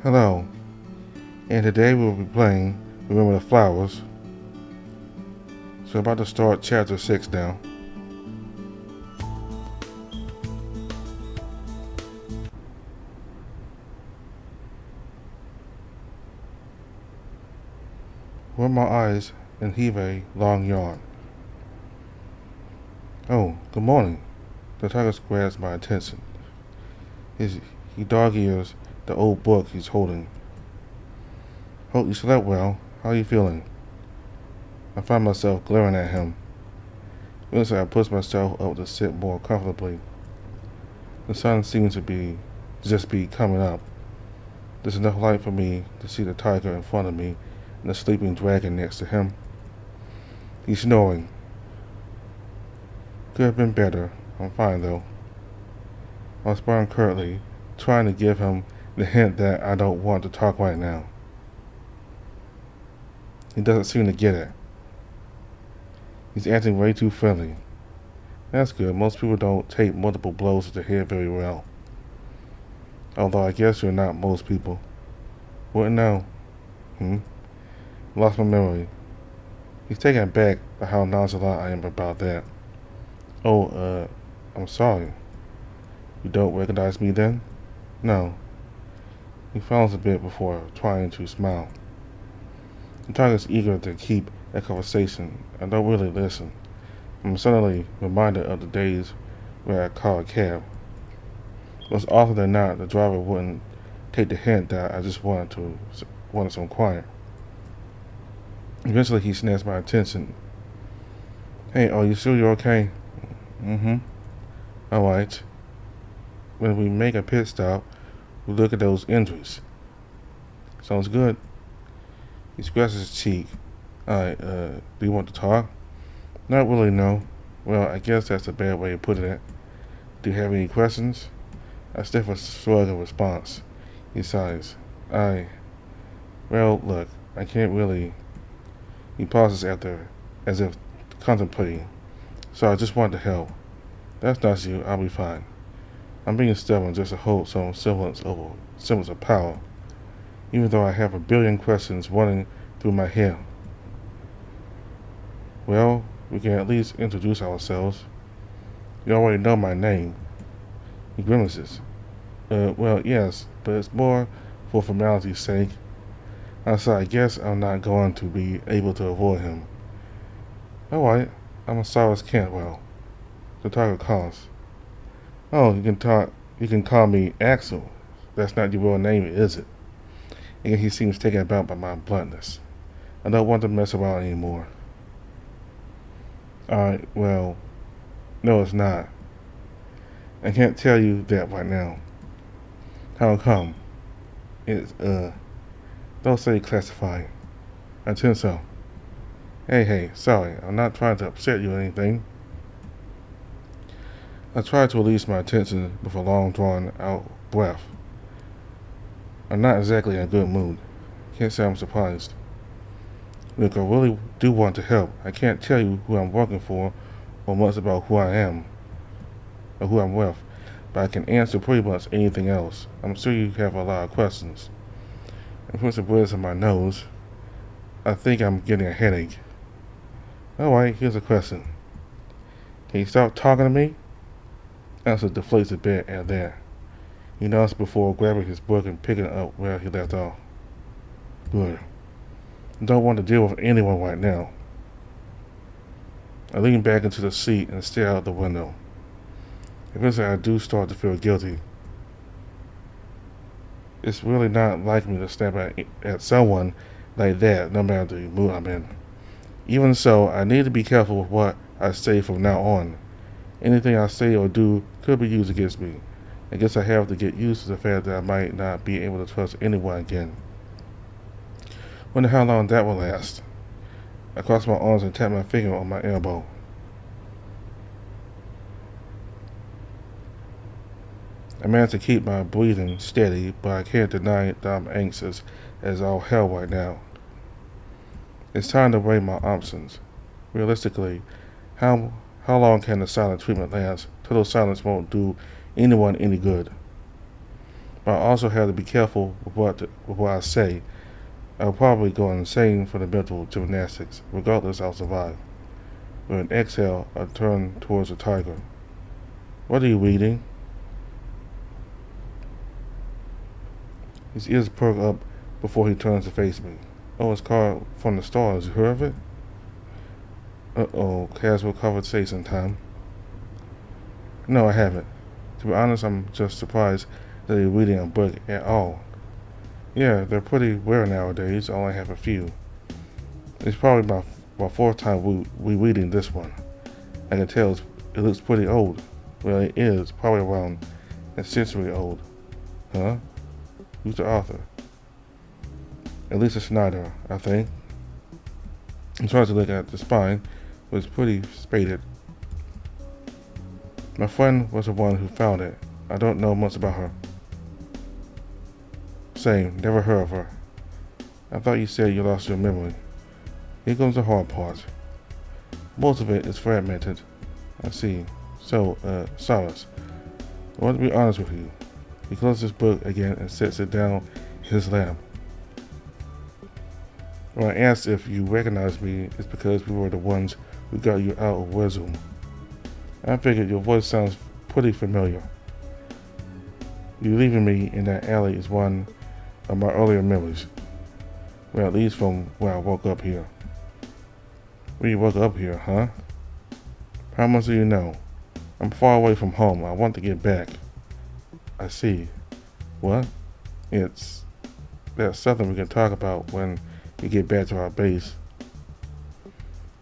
Hello, and today we'll be playing Remember the Flowers. So about to start chapter 6 now. Rub my eyes and heave a long yawn. Oh, good morning. The tiger grabs my attention. He dog ears the old book he's holding. Hope you slept well. How are you feeling? I find myself glaring at him. Eventually I push myself up to sit more comfortably. The sun seems to be coming up. There's enough light for me to see the tiger in front of me and the sleeping dragon next to him. He's snoring. Could have been better. I'm fine though. I respond curtly, trying to give him the hint that I don't want to talk right now. He doesn't seem to get it. He's acting way too friendly. That's good. Most people don't take multiple blows to the head very well. Although I guess you're not most people. Wouldn't know. Lost my memory. He's taken aback by how nonchalant I am about that. Oh, I'm sorry. You don't recognize me then? No. He frowns a bit before trying to smile. The tiger's eager to keep a conversation. I don't really listen. I'm suddenly reminded of the days where I called a cab. Most often than not, the driver wouldn't take the hint that I just wanted some quiet. Eventually, he snatched my attention. Hey, are you sure you're okay? Alright. When we make a pit stop, we look at those injuries. Sounds good. He scratches his cheek. Alright, do you want to talk? Not really, no. Well, I guess that's a bad way of putting it. Do you have any questions? I stiff a shrug in response. He sighs. Well, look, I can't really. He pauses as if contemplating. So I just want to help. That's not you, I'll be fine. I'm being stubborn just to hold some semblance of power, even though I have a billion questions running through my head. Well, we can at least introduce ourselves. You already know my name. He grimaces. Well, yes, but it's more for formality's sake. So I guess I'm not going to be able to avoid him. Alright, I'm Cyrus Cantwell. The tiger calls. Oh, you can call me Axel. That's not your real name, is it? And he seems taken aback by my bluntness. I don't want to mess around anymore. Alright, well, no it's not. I can't tell you that right now. How come? It's, don't say classified. I think so. Hey, sorry, I'm not trying to upset you or anything. I try to release my tension with a long drawn out breath. I'm not exactly in a good mood. Can't say I'm surprised. Look, I really do want to help. I can't tell you who I'm working for or much about who I am or who I'm with, but I can answer pretty much anything else. I'm sure you have a lot of questions. I puts the words on my nose. I think I'm getting a headache. Alright, here's a question. Can you stop talking to me? Answer deflates a bit at that. He nods before grabbing his book and picking up where he left off. Good. I don't want to deal with anyone right now. I lean back into the seat and stare out the window. Eventually I do start to feel guilty. It's really not like me to snap at someone like that, no matter the mood I'm in. Even so, I need to be careful with what I say from now on. Anything I say or do could be used against me. I guess I have to get used to the fact that I might not be able to trust anyone again. Wonder how long that will last. I cross my arms and tap my finger on my elbow. I manage to keep my breathing steady, but I can't deny that I'm anxious as all hell right now. It's time to weigh my options. Realistically, how long can the silent treatment last? Total silence won't do anyone any good. But I also have to be careful with what I say. I'll probably go insane for the mental gymnastics. Regardless, I'll survive. With an exhale, I turn towards the tiger. What are you reading? His ears perk up before he turns to face me. Oh, it's called From the Stars. You heard of it? Uh-oh, casual conversation time. No, I haven't. To be honest, I'm just surprised that you're reading a book at all. Yeah, they're pretty rare nowadays. I only have a few. It's probably my fourth time we reading this one. I can tell it looks pretty old. Well, it is. Probably around a century old. Huh? Who's the author? Elisa Schneider, I think. I'm trying to look at the spine, but it's pretty spaded. My friend was the one who found it. I don't know much about her. Same, never heard of her. I thought you said you lost your memory. Here comes the hard part. Most of it is fragmented. I see. So, Cyrus, I want to be honest with you. He closes his book again and sets it down in his lap. When I asked if you recognized me, it's because we were the ones who got you out of Wizum. I figured your voice sounds pretty familiar. You leaving me in that alley is one of my earlier memories. Well, at least from when I woke up here. When you woke up here, huh? How much do you know? I'm far away from home. I want to get back. I see. What? That's something we can talk about when we get back to our base.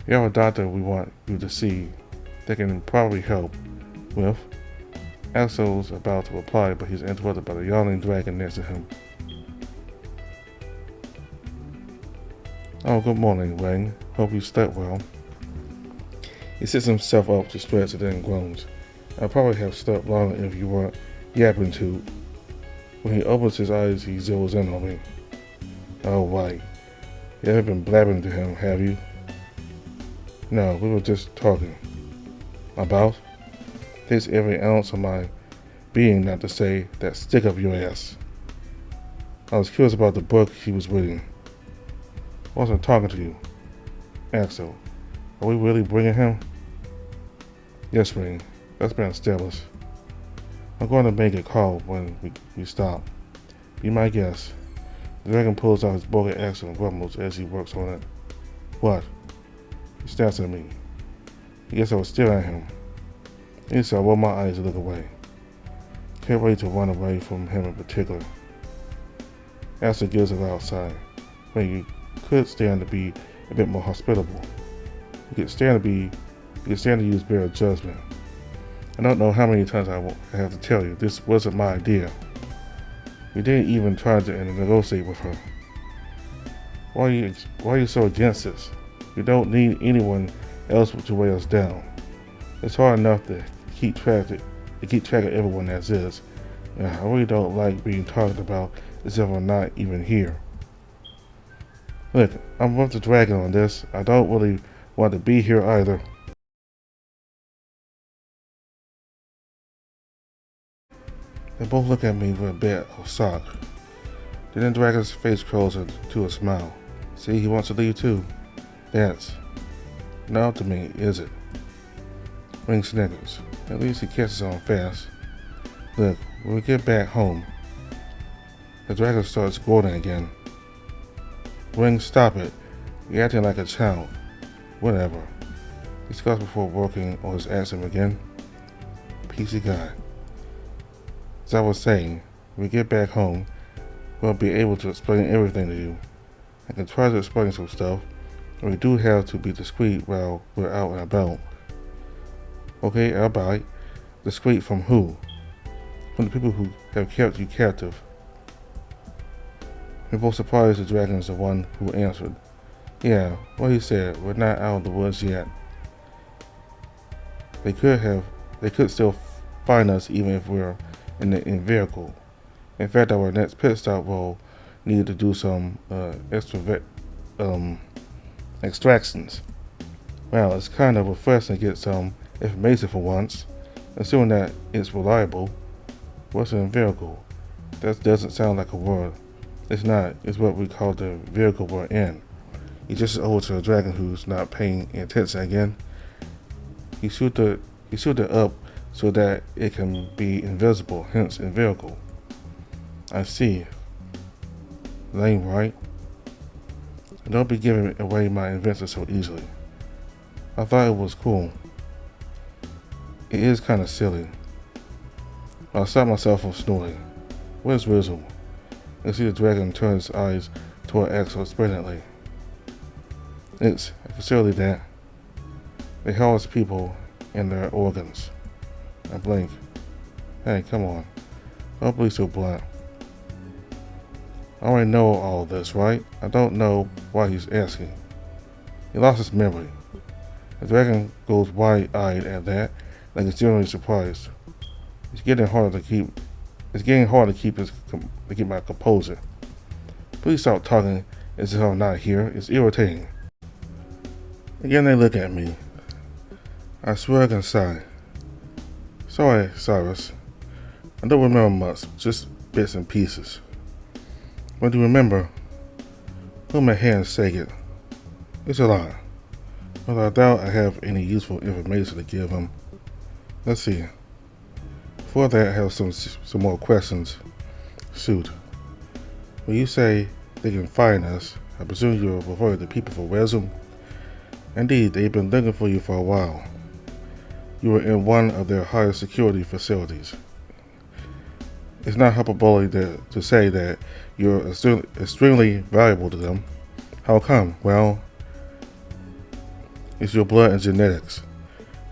We have a doctor we want you to see that can probably help with. Axel's about to reply, but he's interrupted by the yawning dragon next to him. Oh, good morning, Wang. Hope you slept well. He sits himself up to stretch and then groans. I probably have slept longer if you weren't yapping too. When he opens his eyes, he zeroes in on me. Oh, right. You haven't been blabbing to him, have you? No, we were just talking. About? Takes every ounce of my being not to say that stick up your ass. I was curious about the book he was reading. I wasn't talking to you. Axel, are we really bringing him? Yes, Ring. That's been established. I'm going to make a call when we stop. Be my guest. The dragon pulls out his bow at Axel and grumbles as he works on it. What? He stares at me. I guess I was staring at him. Instantly, I roll my eyes and look away. Can't wait to run away from him in particular. Axel gives a loud sigh. Well, you could stand to be a bit more hospitable. You could stand to use better judgment. I don't know how many times I have to tell you, this wasn't my idea. We didn't even try to negotiate with her. Why are you so against this? We don't need anyone else to weigh us down. It's hard enough to keep track of everyone as is. And I really don't like being talked about as if I'm not even here. Look, I'm with the dragon on this. I don't really want to be here either. They both look at me with a bit of shock. Then the dragon's face curls into a smile. See, he wants to leave too. That's not up to me, is it? Ring snickers. At least he catches on fast. Look, when we get back home, the dragon starts gloating again. Ring, stop it. You're acting like a child. Whatever. He scoffs before working on his accent again. PC guy. As I was saying, when we get back home, we'll be able to explain everything to you. I can try to explain some stuff, and we do have to be discreet while we're out and about. Okay, I'll bite. Discreet from who? From the people who have kept you captive. We're both surprised the dragon is the one who answered. Yeah, what he said, we're not out of the woods yet. They could still find us even if we're in the vehicle. In fact, our next pit stop will need to do some extractions. Well, it's kind of refreshing to get some information for once, assuming that it's reliable. What's in the vehicle? That doesn't sound like a word. It's not. It's what we call the vehicle we're in. He just over to a dragon who's not paying attention again. He shoot it up so that it can be invisible, hence invisible. I see. Lame, right? Don't be giving away my invention so easily. I thought it was cool. It is kind of silly. I stopped myself from snorting. Where's Rizzle? I see the dragon turn his eyes toward Axel expectantly. It's a facility that they house people and their organs. I blink. Hey, come on. Don't be so blunt. I already know all this, right? I don't know why he's asking. He lost his memory. The dragon goes wide-eyed at that, like it's genuinely surprised. It's getting hard to keep my composure. Please stop talking as if I'm not here. It's irritating. Again, they look at me. I swear I can sigh. Sorry, Cyrus. I don't remember much, just bits and pieces. But do you remember? Put my hand shake it. It's a lie. But I doubt I have any useful information to give him. Let's see. Before that, I have some more questions. Shoot. When you say they can find us, I presume you're referring to people for Resum? Indeed, they've been looking for you for a while. You were in one of their higher security facilities. It's not hyperbole to say that you're extremely valuable to them. How come? Well, it's your blood and genetics.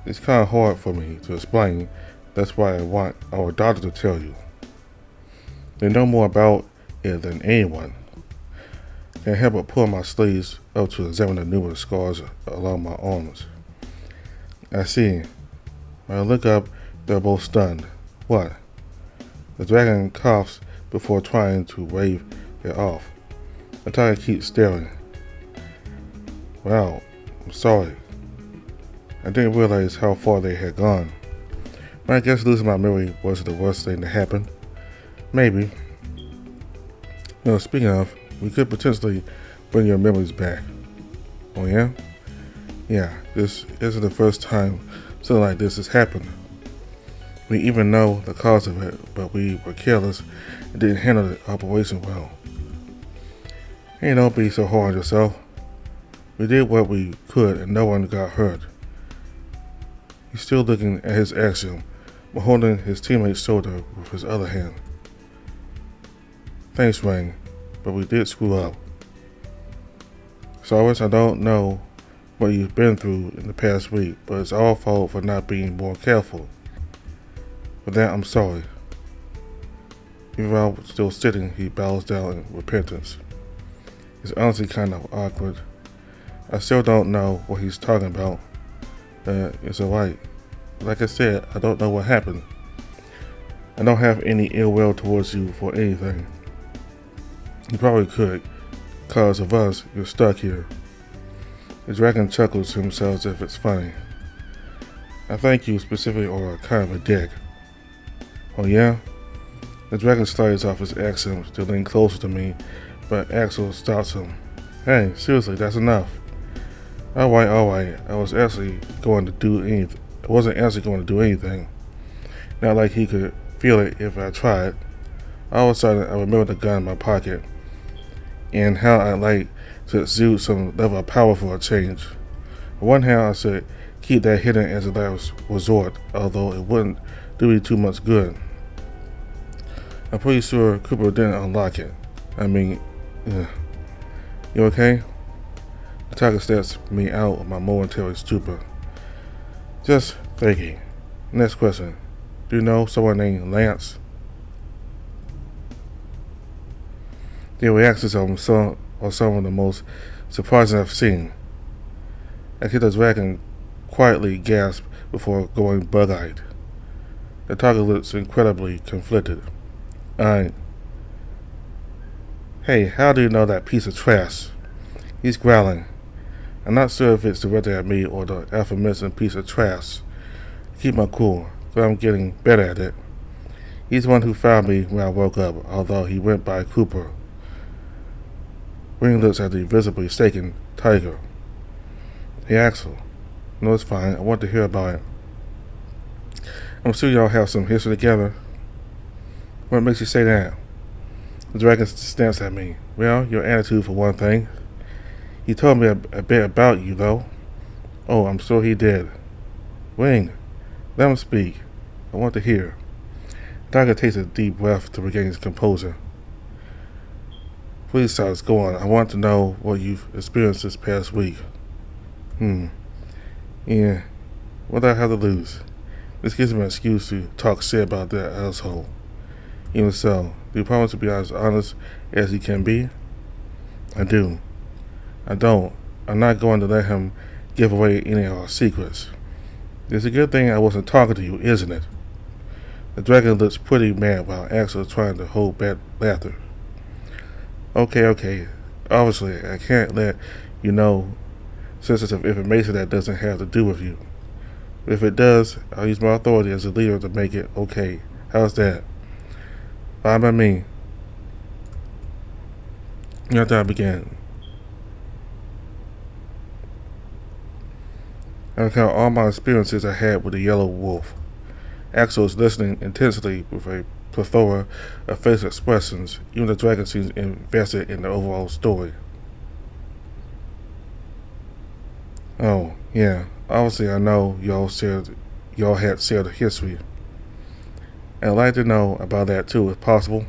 It's kind of hard for me to explain. That's why I want our doctor to tell you. They know more about it than anyone. Can't help but pull my sleeves up to examine the numerous scars along my arms. I see. When I look up, they're both stunned. What? The dragon coughs before trying to wave it off. The tiger keeps staring. Wow, I'm sorry. I didn't realize how far they had gone. But I guess losing my memory wasn't the worst thing that happened. Maybe. Speaking of, we could potentially bring your memories back. Oh yeah? Yeah, this isn't the first time something like this has happened. We even know the cause of it, but we were careless and didn't handle the operation well. Hey, don't be so hard on yourself. We did what we could and no one got hurt. He's still looking at his axiom, but holding his teammate's shoulder with his other hand. Thanks, Rain, but we did screw up. Cyrus, I don't know what you've been through in the past week, but it's our fault for not being more careful. For that, I'm sorry. Even while still sitting, he bows down in repentance. It's honestly kind of awkward. I still don't know what he's talking about. It's alright. Like I said, I don't know what happened. I don't have any ill will towards you for anything. You probably could. Because of us, you're stuck here. The dragon chuckles to himself as if it's funny. I think you specifically are kind of a dick. Oh yeah? The dragon slides off his axiom to lean closer to me, but Axel stops him. Hey, seriously, that's enough. Alright. I wasn't actually going to do anything. Not like he could feel it if I tried. All of a sudden, I remembered the gun in my pocket and how I'd like to exude some level of power for a change. On one hand, I said keep that hidden as a last resort, although it wouldn't do me too much good. I'm pretty sure Cooper didn't unlock it. I mean, you okay? The tiger steps me out of my momentary stupor. Just thinking. Next question. Do you know someone named Lance? The reactions are some of the most surprising I've seen. I hear the dragon quietly gasp before going bug-eyed. The tiger looks incredibly conflicted. Hey, how do you know that piece of trash? He's growling. I'm not sure if it's directed at me or the aforementioned piece of trash. Keep my cool, but I'm getting better at it. He's the one who found me when I woke up, although he went by Cooper. Ring looks at the visibly shaken Tiger. Hey, Axel. No, it's fine. I want to hear about it. I'm sure y'all have some history together. What makes you say that? The dragon snaps at me. Well, your attitude for one thing. He told me a bit about you, though. Oh, I'm sure he did. Ring, let him speak. I want to hear. Tiger takes a deep breath to regain his composure. Please, Silas, go on. I want to know what you've experienced this past week. Yeah, what do I have to lose? This gives me an excuse to talk shit about that asshole. Even so, do you promise to be as honest as you can be? I do. I don't. I'm not going to let him give away any of our secrets. It's a good thing I wasn't talking to you, isn't it? The dragon looks pretty mad while Axel is trying to hold back laughter. Okay. Obviously, I can't let you know sensitive information that doesn't have to do with you. If it does, I'll use my authority as a leader to make it okay. How's that? Fine by me. After I began, I recount all my experiences I had with the yellow wolf. Axel is listening intensely with a plethora of facial expressions. Even the dragon seems invested in the overall story. Oh, yeah. Obviously, I know y'all had shared a history. And I'd like to know about that too, if possible.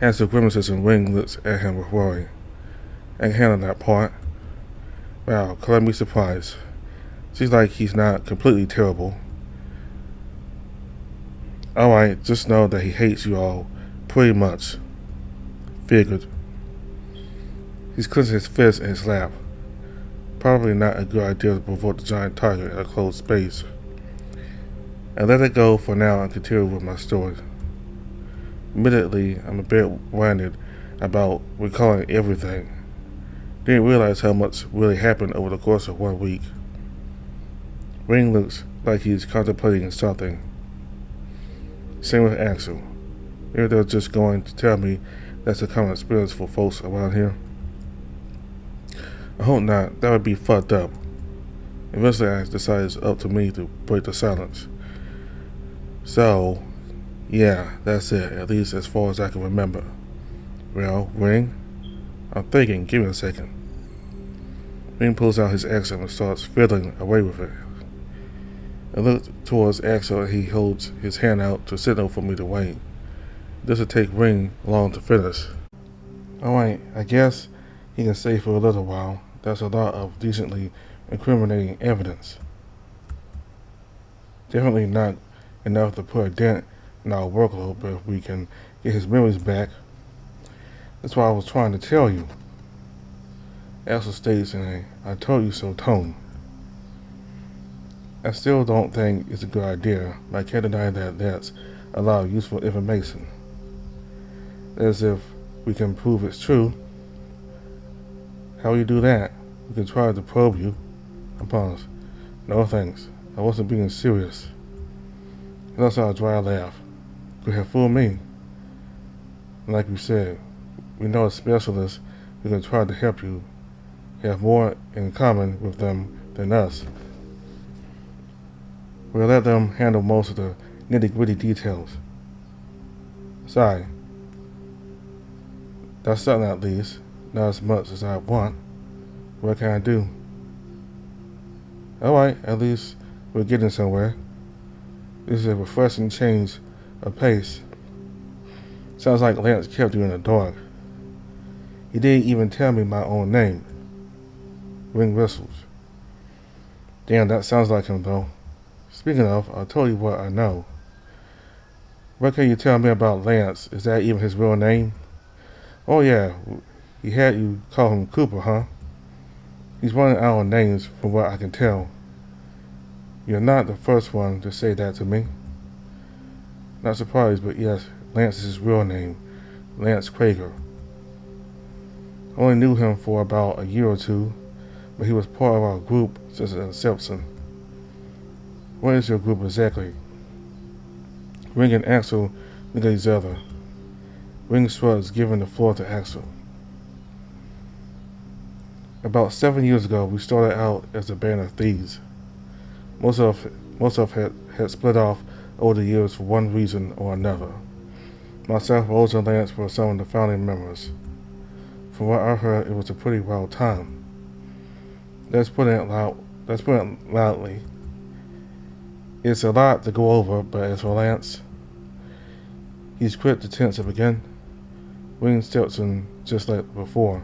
Axel grimaces and Ring looks at him with worry. I can handle that part. Wow, color me surprised. Seems like he's not completely terrible. Alright, just know that he hates you all pretty much. Figured. He's clenching his fist in his lap. Probably not a good idea to provoke the giant tiger in a closed space. I let it go for now and continue with my story. Admittedly, I'm a bit winded about recalling everything. Didn't realize how much really happened over the course of 1 week. Ring looks like he's contemplating something. Same with Axel. Maybe they're just going to tell me that's a common experience for folks around here. I hope not. That would be fucked up. Eventually I decided it's up to me to break the silence. So, yeah, that's it, at least as far as I can remember. Well, Ring? I'm thinking, give me a second. Ring pulls out his Axel and starts fiddling away with it. I look towards Axel and he holds his hand out to signal for me to wait. It doesn't take Ring long to finish. Alright, I guess he can stay for a little while. That's a lot of decently incriminating evidence. Definitely not enough to put a dent in our workload, but if we can get his memories back, that's what I was trying to tell you. Axel states in a I told you so tone. I still don't think it's a good idea, but I can't deny that that's a lot of useful information. As if we can prove it's true. How will you do that? We can try to probe you. I promise. No thanks. I wasn't being serious. He lets out a dry laugh. Could have fooled me. Like we said, we know a specialist who can try to help you. Have more in common with them than us. We'll let them handle most of the nitty-gritty details. Sorry. That's something at least. Not as much as I want. What can I do? Alright, at least we're getting somewhere. This is a refreshing change of pace. Sounds like Lance kept you in the dark. He didn't even tell me my own name. Ring whistles. Damn, that sounds like him though. Speaking of, I'll tell you what I know. What can you tell me about Lance? Is that even his real name? Oh yeah, he had you call him Cooper, huh? He's running out of names from what I can tell. You're not the first one to say that to me. Not surprised, but yes, Lance is his real name. Lance Krager. I only knew him for about a year or two, but he was part of our group since its inception. What is your group exactly? Wing and Axel look at each other. Wing shrugs, giving the floor to Axel. About 7 years ago, we started out as a band of thieves. Most of had split off over the years for one reason or another. Myself, Rose, and Lance were some of the founding members. From what I heard, it was a pretty wild time. Let's put it loudly. It's a lot to go over, but as for Lance, he's quit the tense up again. Wing steps in just like before.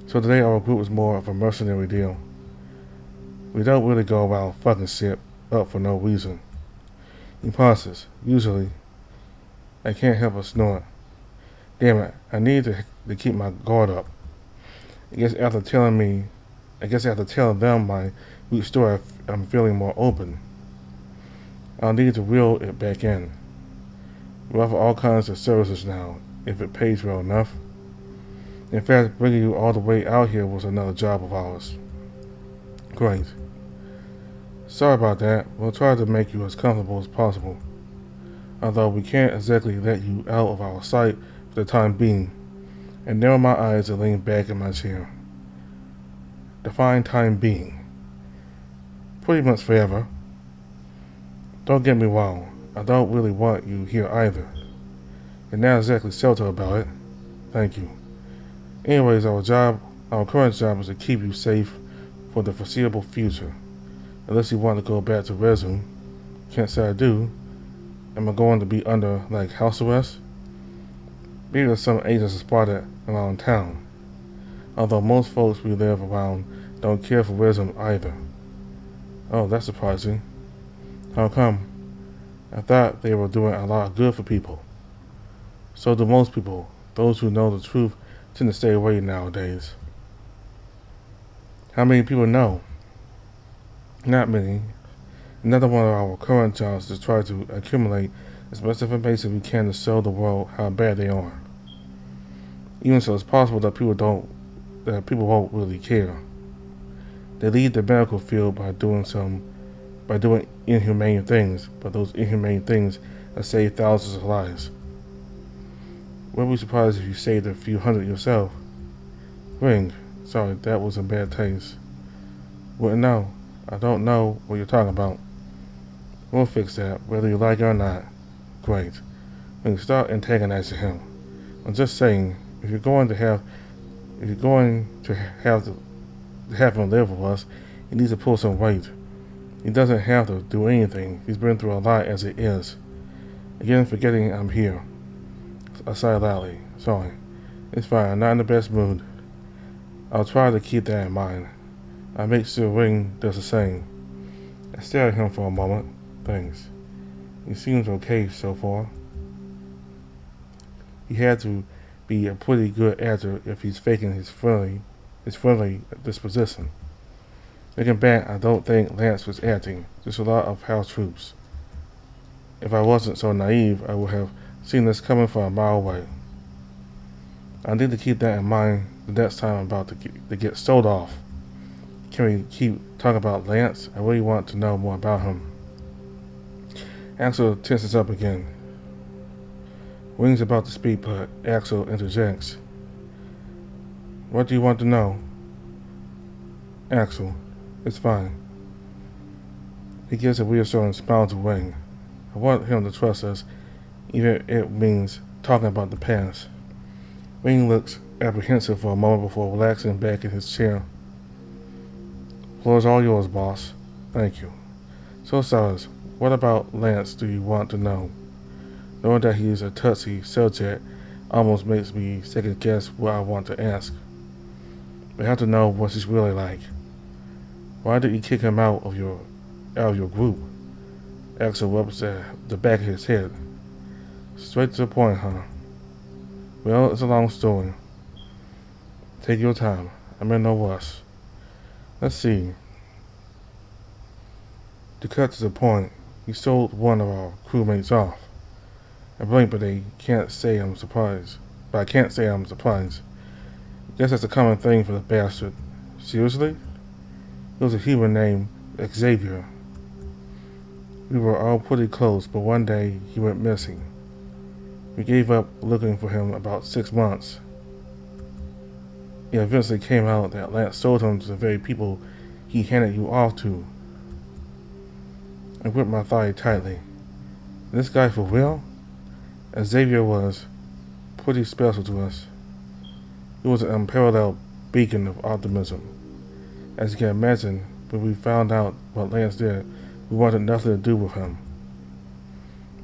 So today our group is more of a mercenary deal. We don't really go around fucking shit up for no reason. He pauses. Usually, I can't help but snort. Damn it, I need to keep my guard up. I guess after telling them my weak story, I'm feeling more open. I'll need to reel it back in. We offer all kinds of services now, if it pays well enough. In fact, bringing you all the way out here was another job of ours. Great. Sorry about that. We'll try to make you as comfortable as possible. Although we can't exactly let you out of our sight for the time being. And narrow my eyes and lean back in my chair. Define time being. Pretty much forever. Don't get me wrong. I don't really want you here either. You're not exactly sheltered about it. Thank you. Anyways, our current job is to keep you safe for the foreseeable future. Unless you want to go back to Resume. Can't say I do. Am I going to be under, like, house arrest? Maybe there's some agents spotted around town. Although most folks we live around don't care for Resume either. Oh, that's surprising. How come? I thought they were doing a lot of good for people. So do most people. Those who know the truth tend to stay away nowadays. How many people know? Not many. Another one of our current jobs is to try to accumulate as much information we can to show the world how bad they are. Even so, it's possible that people won't really care. They leave the medical field by doing inhumane things, but those inhumane things have saved thousands of lives. Wouldn't be surprised if you saved a few hundred yourself. Ring, sorry, that was in bad taste. Wouldn't know. I don't know what you're talking about. We'll fix that, whether you like it or not. Great. Ring, stop antagonizing him. I'm just saying, if you're going to have him live with us, he needs to pull some weight. He doesn't have to do anything. He's been through a lot as it is. Again, forgetting I'm here. I sigh loudly. Sorry. It's fine. I'm not in the best mood. I'll try to keep that in mind. I make sure Ring does the same. I stare at him for a moment. Thanks. He seems okay so far. He had to be a pretty good actor if he's faking his friendly disposition. Looking back, I don't think Lance was acting. Just a lot of house troops. If I wasn't so naive, I would have seen this coming from a mile away. I need to keep that in mind the next time I'm about to get sold off. Can we keep talking about Lance? I really want to know more about him. Axel tenses up again. Wing's about to speak, but Axel interjects. What do you want to know? Axel, it's fine. He gives a reassuring smile to Wing. I want him to trust us, even if it means talking about the past. Wing looks apprehensive for a moment before relaxing back in his chair. Floor's all yours, boss. Thank you. So, Cyrus, what about Lance do you want to know? Knowing that he is a touchy subject almost makes me second guess what I want to ask. We have to know what he's really like. Why did you kick him out of your group? Axel rubs at the back of his head. Straight to the point, huh? Well, it's a long story. Take your time. I'm in no rush. Let's see. To cut to the point, he sold one of our crewmates off. I blink, but I can't say I'm surprised. Guess that's a common thing for the bastard. Seriously? It was a human named Xavier. We were all pretty close, but one day he went missing. We gave up looking for him about 6 months. It eventually came out that Lance sold him to the very people he handed you off to. I gripped my thigh tightly. This guy for real? Xavier was pretty special to us. He was an unparalleled beacon of optimism. As you can imagine, when we found out what Lance did, we wanted nothing to do with him.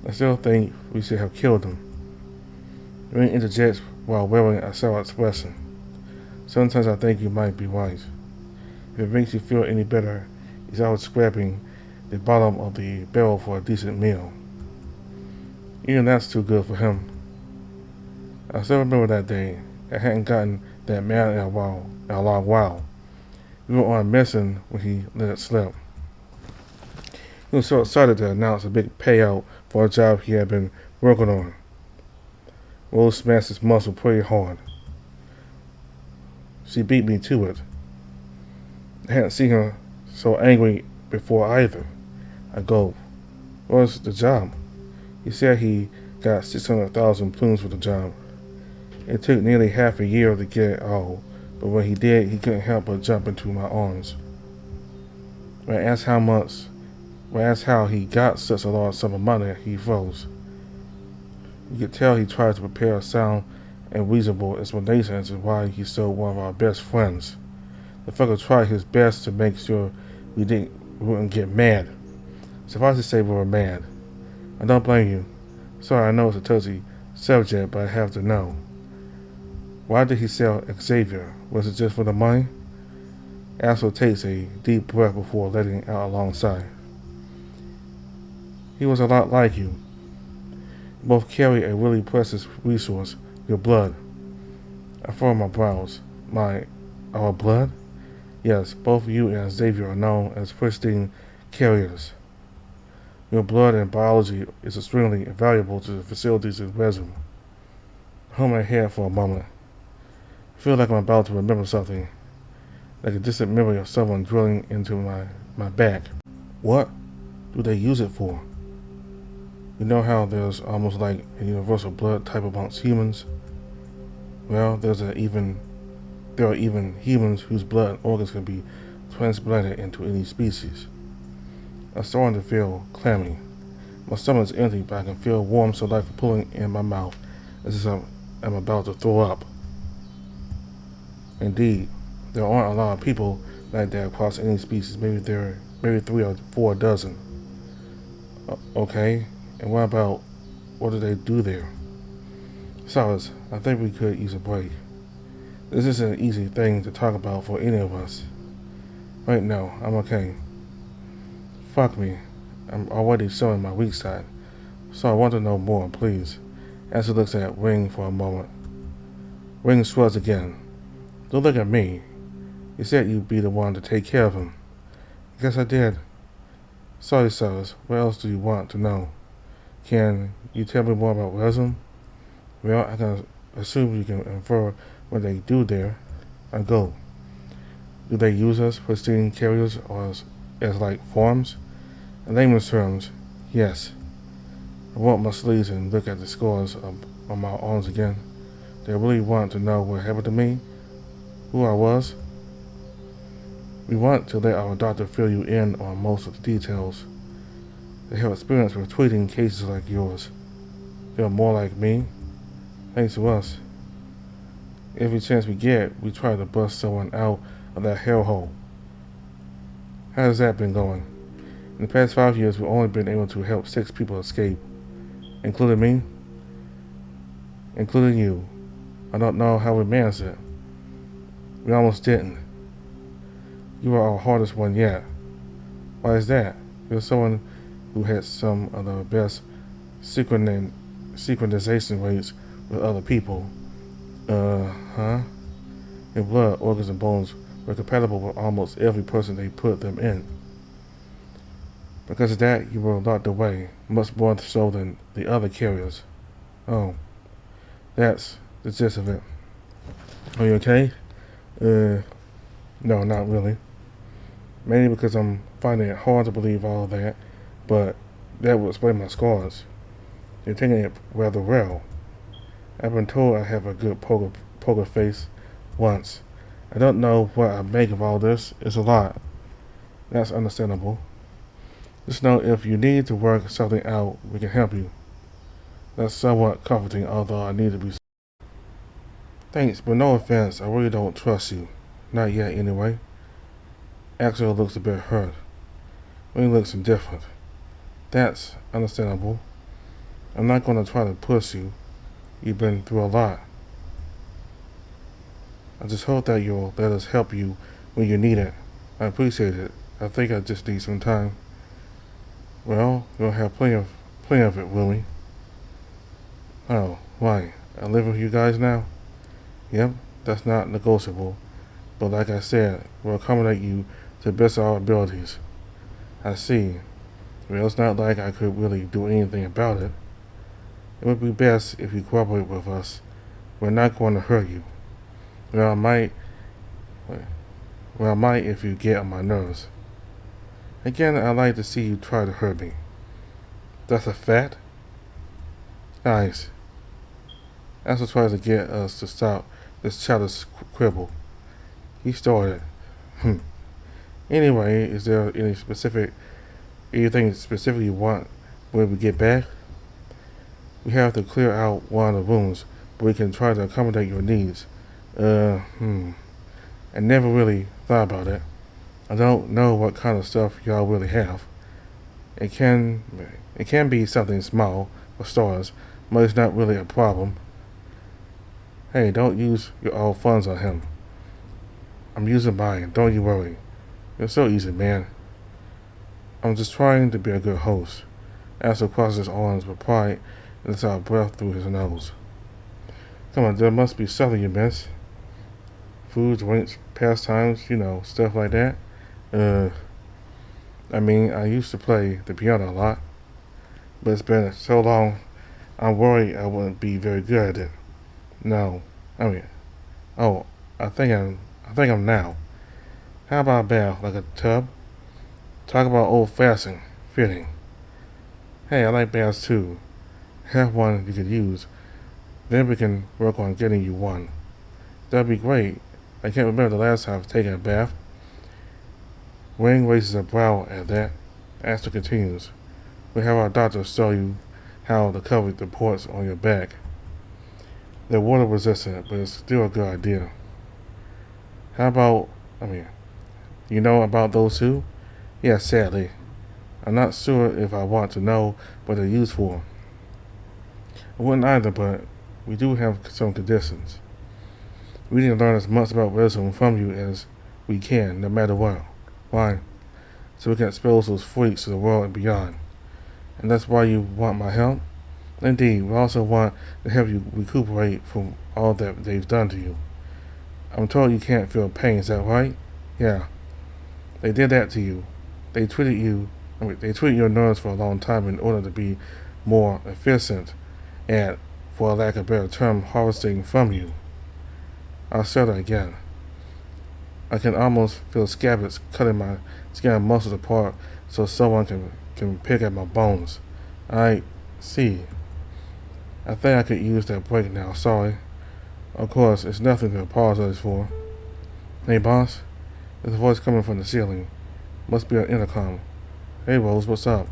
I still think we should have killed him. We interjects while wearing a sour expression. Sometimes I think you might be right. If it makes you feel any better, he's always scraping the bottom of the barrel for a decent meal. Even that's too good for him. I still remember that day. I hadn't gotten that mad in a long while. We were on a mission when he let it slip. He was so excited to announce a big payout for a job he had been working on. Rose smashed his muscle pretty hard. She beat me to it. I hadn't seen her so angry before either. I go, "What's the job?" He said he got 600,000 plumes for the job. It took nearly half a year to get it all, but when he did, he couldn't help but jump into my arms. When I asked how he got such a large sum of money, he froze. You could tell he tried to prepare a sound and reasonable explanation as to why he sold one of our best friends. The fucker tried his best to make sure we wouldn't get mad. Suffice to say, we were mad. I don't blame you. Sorry, I know it's a touchy subject, but I have to know. Why did he sell Xavier? Was it just for the money? Astro takes a deep breath before letting out a long sigh. He was a lot like you. You both carry a really precious resource, your blood. I furrowed my brows. Our blood? Yes, both you and Xavier are known as pristine carriers. Your blood and biology is extremely valuable to the facilities in Resum. I hold my head for a moment. I feel like I'm about to remember something, like a distant memory of someone drilling into my back. What do they use it for? You know how there's almost like a universal blood type amongst humans? Well, there are even humans whose blood and organs can be transplanted into any species. I'm starting to feel clammy. My stomach is empty, but I can feel warm saliva pulling in my mouth as if I'm about to throw up. Indeed, there aren't a lot of people like that across any species. Maybe 3 or 4 dozen. Okay, and what do they do there? Cyrus, I think we could use a break. This isn't an easy thing to talk about for any of us. Right now, I'm okay. Fuck me. I'm already showing my weak side. So I want to know more, please. As he looks at Ring for a moment. Ring shrugs again. Don't look at me. You said you'd be the one to take care of him. I guess I did. Sorry, Cyrus. What else do you want to know? Can you tell me more about Resum? Well, I can assume you can infer what they do there. I go. Do they use us, pristine carriers, or as like forms? In layman's terms, yes. I roll up my sleeves and look at the scars on my arms again. They really want to know what happened to me, who I was. We want to let our doctor fill you in on most of the details. They have experience with treating cases like yours. They are more like me. Thanks to us. Every chance we get, we try to bust someone out of that hellhole. How has that been going? In the past 5 years, we've only been able to help 6 people escape. Including me? Including you. I don't know how we managed it. We almost didn't. You are our hardest one yet. Why is that? You're someone who had some of the best synchronization rates with other people. Your blood, organs, and bones were compatible with almost every person they put them in. Because of that, you were locked away, much more so than the other carriers. Oh, that's the gist of it. Are you okay? No, not really. Mainly because I'm finding it hard to believe all of that, but That would explain my scars. You're taking it rather well. I've been told I have a good poker face once. I don't know what I make of all this. It's a lot. That's understandable. Just know if you need to work something out, we can help you. That's somewhat comforting, although I need to be. Thanks, but no offense, I really don't trust you. Not yet, anyway. Axel looks a bit hurt. Wing looks indifferent. That's understandable. I'm not going to try to push you. You've been through a lot. I just hope that you'll let us help you when you need it. I appreciate it. I think I just need some time. Well, we'll have plenty of it, will we? Oh, why? I live with you guys now? Yep, that's not negotiable. But like I said, we'll accommodate you to the best of our abilities. I see. Well, it's not like I could really do anything about it. It would be best if you cooperate with us. We're not going to hurt you. Well, I might if you get on my nerves. Again, I'd like to see you try to hurt me. That's a fact? Nice. Axel tries to get us to stop this childish quibble. He started. Anyway, is there anything specific you want when we get back? We have to clear out one of the rooms, but we can try to accommodate your needs. I never really thought about it. I don't know what kind of stuff y'all really have. It can be something small for stars, but it's not really a problem. Hey, don't use your all funds on him. I'm using mine, don't you worry. You're so easy, man. I'm just trying to be a good host. Axel crosses his arms with pride and lets out breath through his nose. Come on, there must be something you miss. Foods, drinks, pastimes, stuff like that. I used to play the piano a lot, but it's been so long, I'm worried I wouldn't be very good at it. No, I think I'm now. How about a bath, like a tub? Talk about old-fashioned, fitting. Hey, I like baths too. Have one you could use. Then we can work on getting you one. That'd be great. I can't remember the last time I've taken a bath. Wing raises a brow at that. Axel continues. We have our doctor show you how to cover the ports on your back. They're water resistant, but it's still a good idea. How about, you know about those two? Yeah, sadly. I'm not sure if I want to know what they're used for. I wouldn't either, but we do have some conditions. We need to learn as much about wisdom from you as we can, no matter what. Why? So we can expose those freaks to the world and beyond. And that's why you want my help? Indeed, we also want to help you recuperate from all that they've done to you. I'm told you can't feel pain, is that right? Yeah. They did that to you. They treated your nerves for a long time in order to be more efficient at, for lack of a better term, harvesting from you. I'll say that again. I can almost feel scabbards cutting my skin and muscles apart so someone can pick at my bones. I see. I think I could use that break now, sorry. Of course, it's nothing to apologize for. Hey, boss? There's a voice coming from the ceiling. Must be an intercom. Hey, Rose, what's up?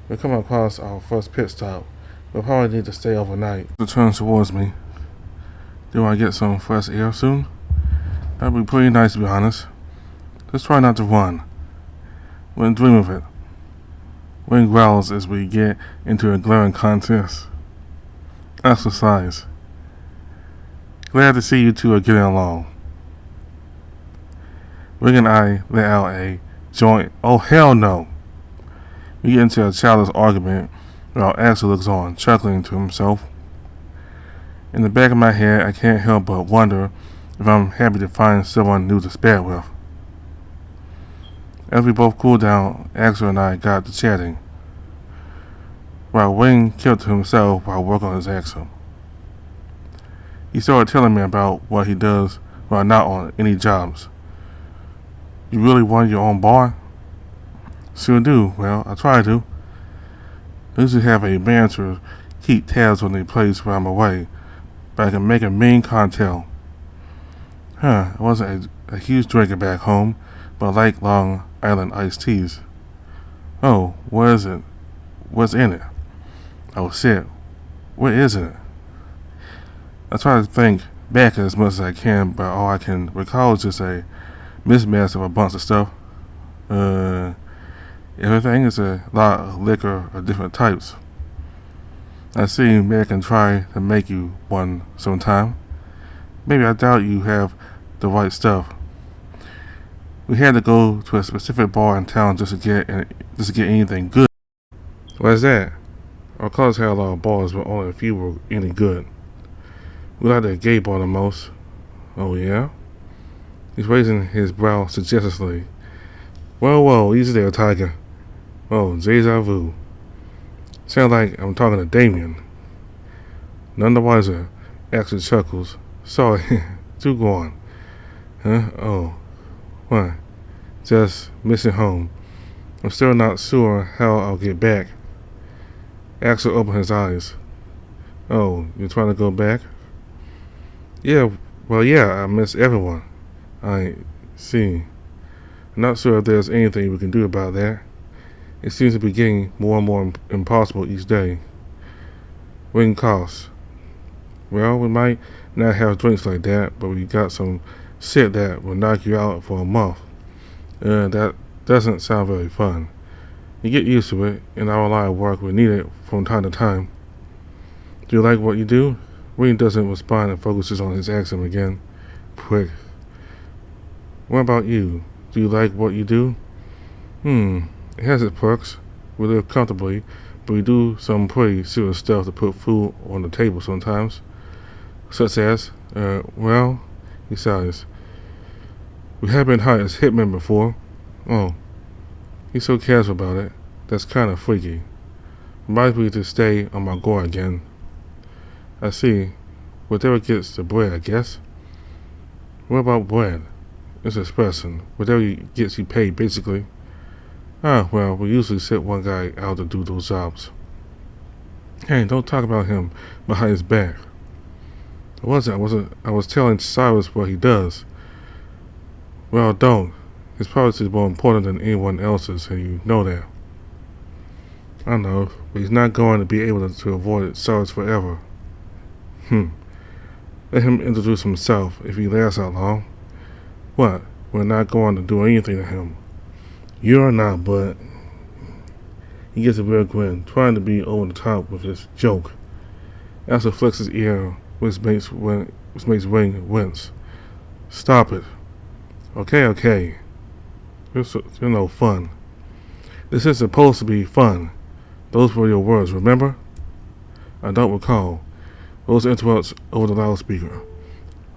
We're coming across our first pit stop. We'll probably need to stay overnight. He turns towards me. Do I get some fresh air soon? That'd be pretty nice, to be honest. Just try not to run. Wouldn't dream of it. Wing growls as we get into a glaring contest. Exercise. Glad to see you two are getting along. Wing and I let out a joint, oh hell no. We get into a childish argument while Axel looks on, chuckling to himself. In the back of my head, I can't help but wonder if I'm happy to find someone new to spar with. As we both cooled down, Axel and I got to chatting, while Wing kept to himself while working on his Axel. He started telling me about what he does while not on any jobs. You really want your own bar? Sure do. Well, I try to. I usually have a man to keep tabs on the place while I'm away, but I can make a mean cocktail. I wasn't a huge drinker back home, but I like Long Island iced teas. Oh, what is it? What's in it? Oh shit, what is it? I try to think back as much as I can, but all I can recall is just a mismatch of a bunch of stuff. Everything is a lot of liquor of different types. I see maybe I can try to make you one sometime. Maybe I doubt you have the right stuff. We had to go to a specific bar in town just to get anything good. What's that? Our college had a lot of bars, but only a few were any good. We like the gay bar the most. Oh yeah? He's raising his brow suggestively. Whoa, easy there, Tiger. Oh, deja vu. Sound like I'm talking to Damien. None the wiser. Axel chuckles. Sorry, do go on. Huh? Oh. What? Just missing home. I'm still not sure how I'll get back. Axel opened his eyes. Oh, you're trying to go back? Yeah, I miss everyone. I see. I'm not sure if there's anything we can do about that. It seems to be getting more and more impossible each day. Ring costs. Well, we might not have drinks like that, but we got some shit that will knock you out for a month. That doesn't sound very fun. You get used to it, and our line of work will need it from time to time. Do you like what you do? Ring doesn't respond and focuses on his accent again. Prick. What about you? Do you like what you do? It has its perks. We live comfortably, but we do some pretty serious stuff to put food on the table sometimes. Such as, he sighs. We have been hired as hitmen before. Oh, he's so casual about it. That's kind of freaky. Reminds me to stay on my guard again. I see. Whatever gets the bread, I guess. What about bread? It's expressing. Whatever gets you paid, basically. We usually set one guy out to do those jobs. Hey, don't talk about him behind his back. I was telling Cyrus what he does. Well, don't. His policy is more important than anyone else's, and you know that. I know, but he's not going to be able to avoid Cyrus forever. Let him introduce himself if he lasts that long. What? We're not going to do anything to him. You're not, but... He gets a weird grin, trying to be over the top with his joke. Axel flicks his ear, which makes Ring wince. Stop it. Okay. You're no fun. This is supposed to be fun. Those were your words, remember? I don't recall. Those interrupts over the loudspeaker.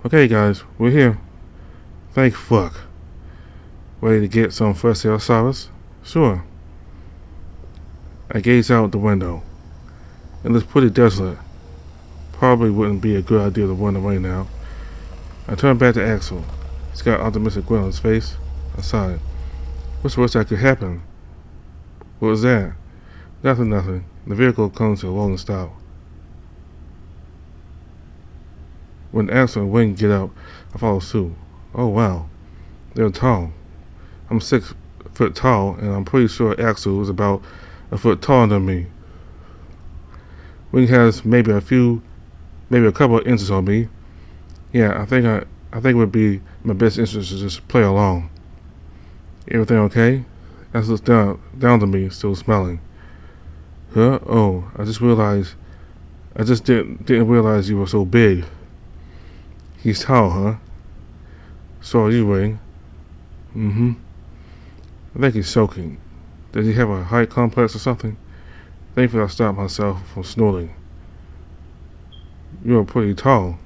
Okay, guys, we're here. Thank fuck. Ready to get some fresh air, Cyrus? Sure. I gaze out the window. It looks pretty desolate. Probably wouldn't be a good idea to run away now. I turn back to Axel. He's got an optimistic grin on his face. I sighed. What's the worst that could happen? What was that? Nothing. The vehicle comes to a rolling stop. When Axel and Wing get up, I follow suit. Oh wow. They're tall. I'm 6 foot tall, and I'm pretty sure Axel is about a foot taller than me. Wing has maybe a couple of inches on me. Yeah, I think it would be my best interest to just play along. Everything okay? Axel looks down to me, still smiling. Huh? Oh, I just didn't realize you were so big. He's tall, huh? So are you, Ring. I think he's soaking. Does he have a height complex or something? Thankfully, I stopped myself from snorting. You're pretty tall.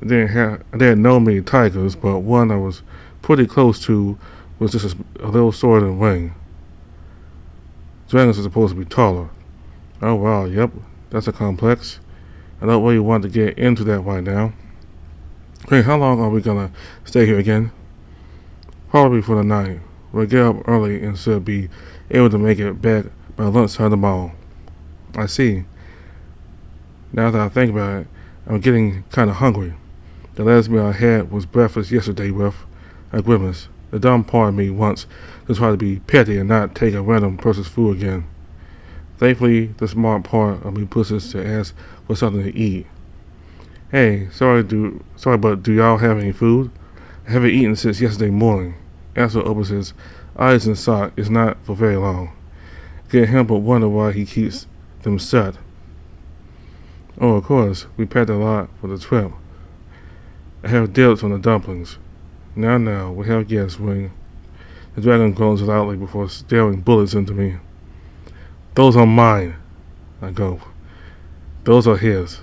I didn't know many tigers, but one I was pretty close to was just a little shorter than Ring. Dragons are supposed to be taller. Oh wow, yep, that's a complex. I don't really want to get into that right now. Hey, how long are we gonna stay here again? Probably for the night. We'll get up early and should be able to make it back by lunchtime tomorrow. I see. Now that I think about it, I'm getting kind of hungry. The last meal I had was breakfast yesterday with a grimace. The dumb part of me wants to try to be petty and not take a random person's food again. Thankfully, the smart part of me pushes to ask for something to eat. Hey, sorry, but do y'all have any food? I haven't eaten since yesterday morning. Axel opens his eyes and sock. It's not for very long. Can't help but wonder why he keeps them shut. Oh, of course, we packed a lot for the trip. I have dips on the dumplings. Now, we have guests, Wing. The dragon groans loudly before staring bullets into me. Those are mine, I go. Those are his.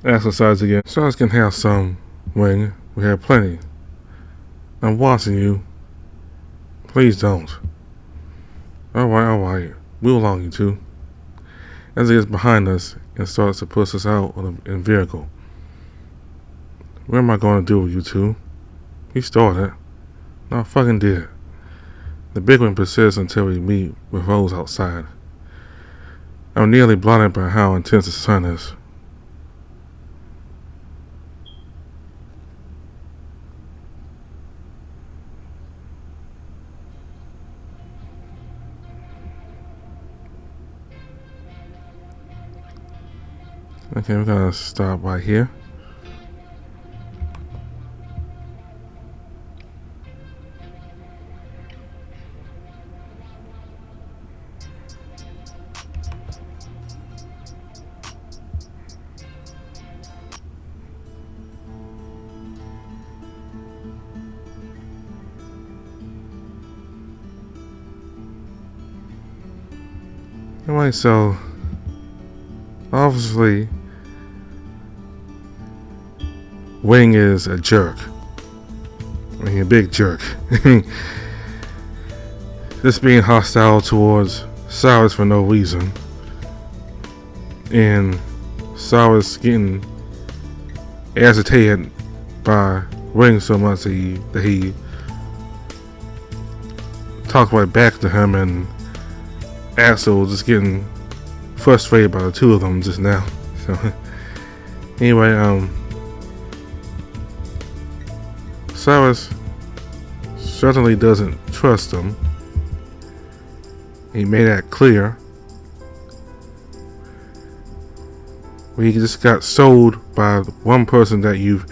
Axel sighs again. Stars can have some, Wing. We have plenty. I'm watching you. Please don't. Alright. We'll allow you to. As he gets behind us and starts to push us out in a vehicle. What am I going to do with you two? He started. No, I fucking did. The big one persists until we meet with Rose outside. I'm nearly blinded by how intense the sun is. Okay, we're gonna stop right here. Alright, so obviously Wing is a jerk. I mean, a big jerk. Just being hostile towards Cyrus for no reason. And Cyrus getting agitated by Wing so much that he talked right back to him, and Axel just getting frustrated by the two of them just now. So anyway, Cyrus certainly doesn't trust them. He made that clear. We just got sold by one person that you've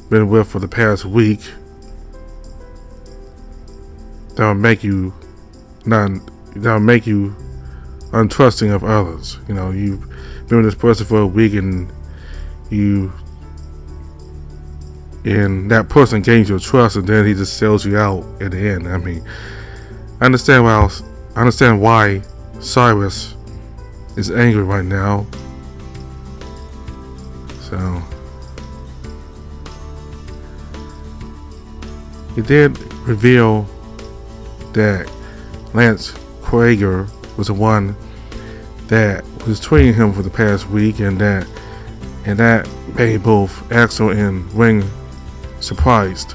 been with for the past week. That'll make you untrusting of others. You know, you've been with this person for a week and that person gains your trust, and then he just sells you out at the end. I mean, I understand why Cyrus is angry right now. So he did reveal that Lance Krager was the one that was treating him for the past week, and that made both Axel and Wing surprised.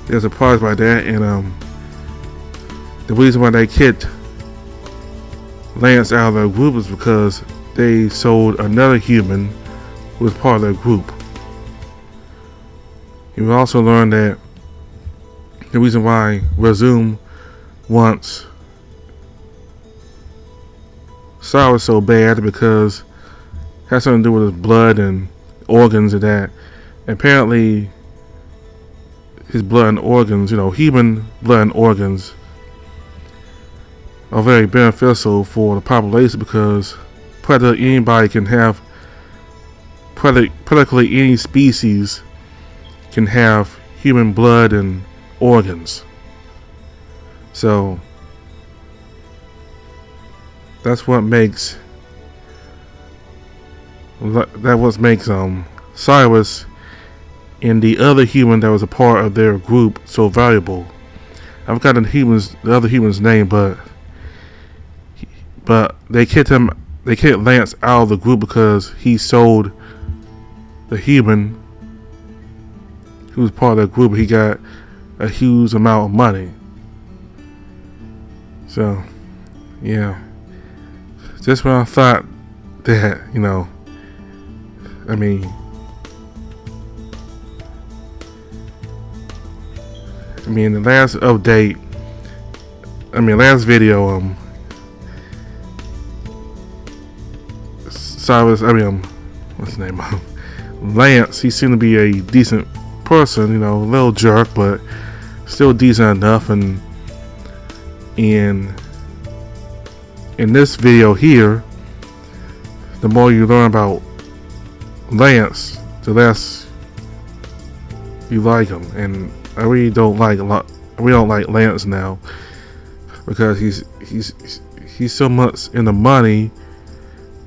They're surprised by that, and the reason why they kicked Lance out of their group is because they sold another human who was part of their group. You will also learn that the reason why Razum wants Cyrus so bad because it has something to do with his blood and organs, and that apparently his blood and organs, human blood and organs, are very beneficial for the population, because practically any species can have human blood and organs. So that's what makes Cyrus and the other human that was a part of their group so valuable. I've got the other human's name, but they kicked Lance out of the group because he sold the human who was part of the group. He got a huge amount of money. So yeah, just when I thought that, I mean, the last update, last video, Cyrus, what's his name? Lance, he seemed to be a decent person, a little jerk, but still decent enough. And in this video here, the more you learn about Lance, the less you like him. And I really don't like Lance now, because he's so much in the money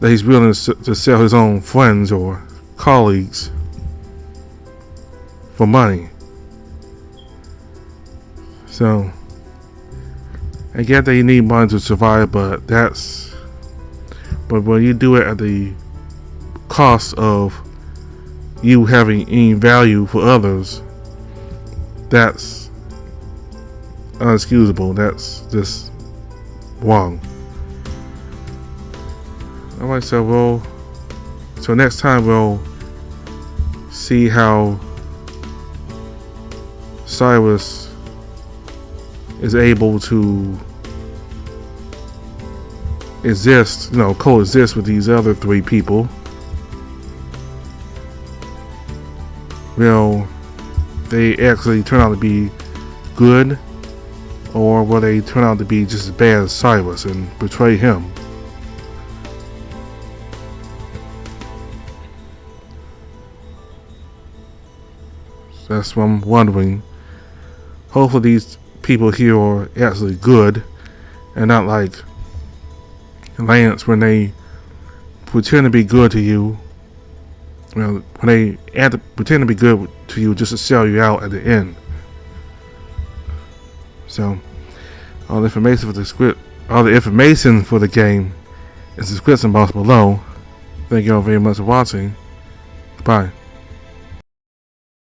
that he's willing to sell his own friends or colleagues for money. So I get that you need money to survive, but when you do it at the cost of you having any value for others, that's unexcusable. That's just wrong. Alright, so next time we'll see how Cyrus is able to coexist with these other three people. Will they actually turn out to be good, or will they turn out to be just as bad as Cyrus and betray him? That's what I'm wondering. Hopefully these people here are actually good, and not like Lance when they pretend to be good to you. When they pretend to be good to you just to sell you out at the end. So all the information for the game is in the description box below. Thank you all very much for watching. Bye.